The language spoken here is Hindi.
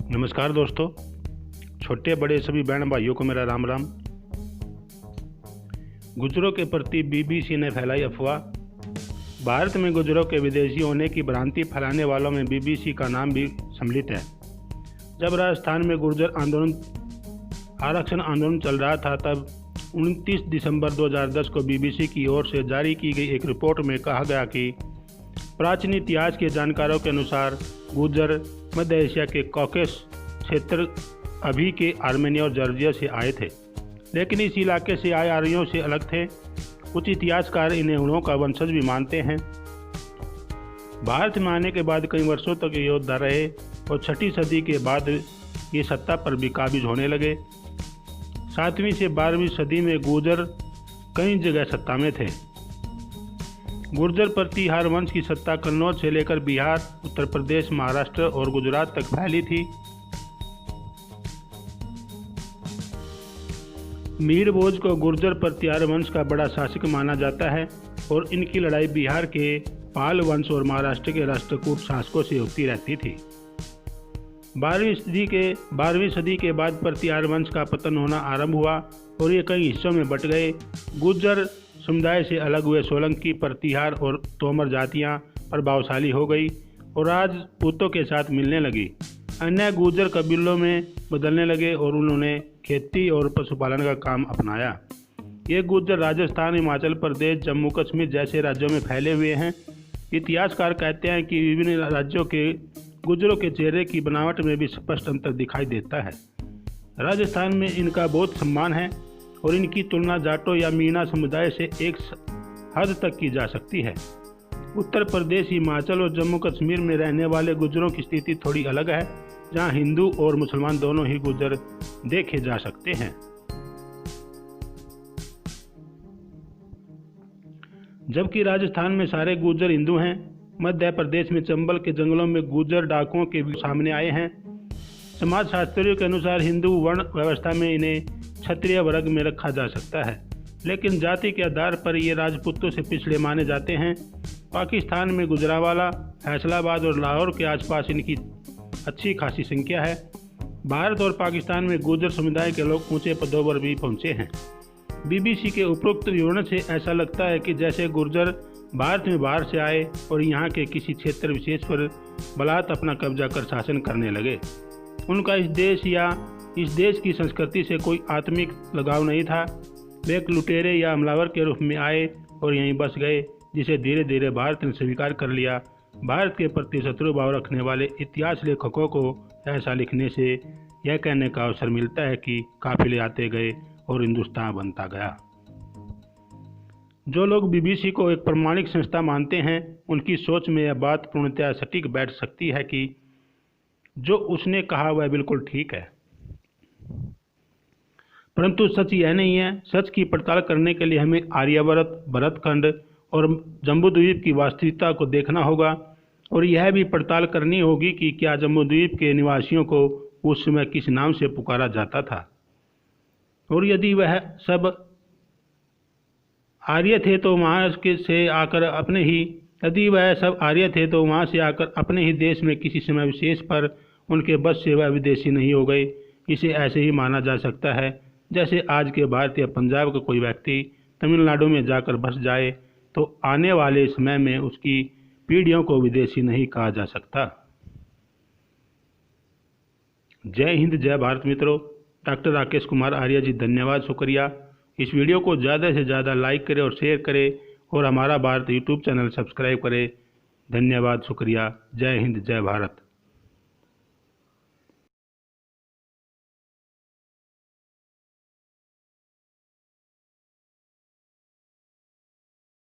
नमस्कार दोस्तों, छोटे बड़े सभी बहन भाइयों को मेरा राम राम। गुजरों के प्रति बीबीसी ने फैलाई अफवाह। भारत में गुजरों के विदेशी होने की भ्रांति फैलाने वालों में बीबीसी का नाम भी सम्मिलित है। जब राजस्थान में गुर्जर आरक्षण आंदोलन चल रहा था, तब 29 दिसंबर 2010 को बीबीसी की ओर से जारी की गई एक रिपोर्ट में कहा गया कि प्राचीन इतिहास के जानकारों के अनुसार गुर्जर मध्य एशिया के कॉकेस क्षेत्र अभी के आर्मेनिया और जॉर्जिया से आए थे, लेकिन इस इलाके से आए आर्यों से अलग थे। कुछ इतिहासकार इन्हें उन्हों का वंशज भी मानते हैं। भारत में आने के बाद कई वर्षों तक ये योद्धा रहे और 6वीं सदी के बाद ये सत्ता पर भी काबिज होने लगे। 7वीं से 12वीं सदी में गुर्जर कई जगह सत्ता में थे। गुर्जर प्रतिहार वंश की सत्ता कन्नौज से लेकर बिहार, उत्तर प्रदेश, महाराष्ट्र और गुजरात तक फैली थी। मीर भोज को गुर्जर प्रतिहार वंश का बड़ा शासक माना जाता है और इनकी लड़ाई बिहार के पाल वंश और महाराष्ट्र के राष्ट्रकूट शासकों से होती रहती थी। 12वीं सदी के बाद प्रतिहार वंश का पतन होना आरंभ हुआ और ये कई हिस्सों में बट गए। गुर्जर समुदाय से अलग हुए सोलंकी, प्रतिहार और तोमर जातियां प्रभावशाली हो गई और राजपूतों के साथ मिलने लगी। अन्य गुर्जर कबीलों में बदलने लगे और उन्होंने खेती और पशुपालन का काम अपनाया। ये गुर्जर राजस्थान, हिमाचल प्रदेश, जम्मू कश्मीर जैसे राज्यों में फैले हुए हैं। इतिहासकार कहते हैं कि विभिन्न राज्यों के गुर्जरों के चेहरे की बनावट में भी स्पष्ट अंतर दिखाई देता है। राजस्थान में इनका बहुत सम्मान है और इनकी तुलना जाटो या मीणा समुदाय से एक हद तक की जा सकती है। उत्तर प्रदेश, हिमाचल और जम्मू कश्मीर में रहने वाले गुर्जरों की स्थिति थोड़ी अलग है, जहां हिंदू और मुसलमान दोनों ही गुर्जर देखे जा सकते हैं। जबकि राजस्थान में सारे गुर्जर हिंदू हैं, मध्य प्रदेश में चंबल के जंगलों में गुर्जर डाकुओं के सामने आए हैं। समाजशास्त्रियों के अनुसार हिंदू वर्ण व्यवस्था में इन्हें क्षत्रिय वर्ग में रखा जा सकता है, लेकिन जाति के आधार पर ये राजपूतों से पिछड़े माने जाते हैं। पाकिस्तान में गुजरांवाला, फैसलाबाद और लाहौर के आसपास इनकी अच्छी खासी संख्या है। भारत और पाकिस्तान में गुर्जर समुदाय के लोग ऊंचे पदों पर भी पहुंचे हैं। बीबीसी के उपरोक्त विवरण से ऐसा लगता है कि जैसे गुर्जर भारत में बाहर से आए और यहाँ के किसी क्षेत्र विशेष पर बलात् अपना कब्जा कर शासन करने लगे। उनका इस देश की संस्कृति से कोई आत्मिक लगाव नहीं था। वे एक लुटेरे या हमलावर के रूप में आए और यहीं बस गए, जिसे धीरे धीरे भारत ने स्वीकार कर लिया। भारत के प्रति शत्रु भाव रखने वाले इतिहास लेखकों को ऐसा लिखने से यह कहने का अवसर मिलता है कि काफिले आते गए और हिंदुस्तान बनता गया। जो लोग बीबीसी को एक प्रामाणिक संस्था मानते हैं, उनकी सोच में यह बात पूर्णतः सटीक बैठ सकती है कि जो उसने कहा वह बिल्कुल ठीक है। परंतु सच यह नहीं है। सच की पड़ताल करने के लिए हमें आर्यावर्त, भरतखंड और जम्बूद्वीप की वास्तविकता को देखना होगा और यह भी पड़ताल करनी होगी कि क्या जम्बूद्वीप के निवासियों को उस समय किस नाम से पुकारा जाता था, और यदि वह सब आर्य थे तो वहाँ से आकर अपने ही देश में किसी समय विशेष पर उनके बस से वह विदेशी नहीं हो गए। इसे ऐसे ही माना जा सकता है जैसे आज के भारत या पंजाब का कोई व्यक्ति तमिलनाडु में जाकर बस जाए तो आने वाले समय में उसकी पीढ़ियों को विदेशी नहीं कहा जा सकता। जय हिंद, जय भारत मित्रों। डॉक्टर राकेश कुमार आर्य जी, धन्यवाद, शुक्रिया। इस वीडियो को ज़्यादा से ज़्यादा लाइक करें और शेयर करें और हमारा भारत यूट्यूब चैनल सब्सक्राइब करें। धन्यवाद, शुक्रिया। जय हिंद, जय भारत।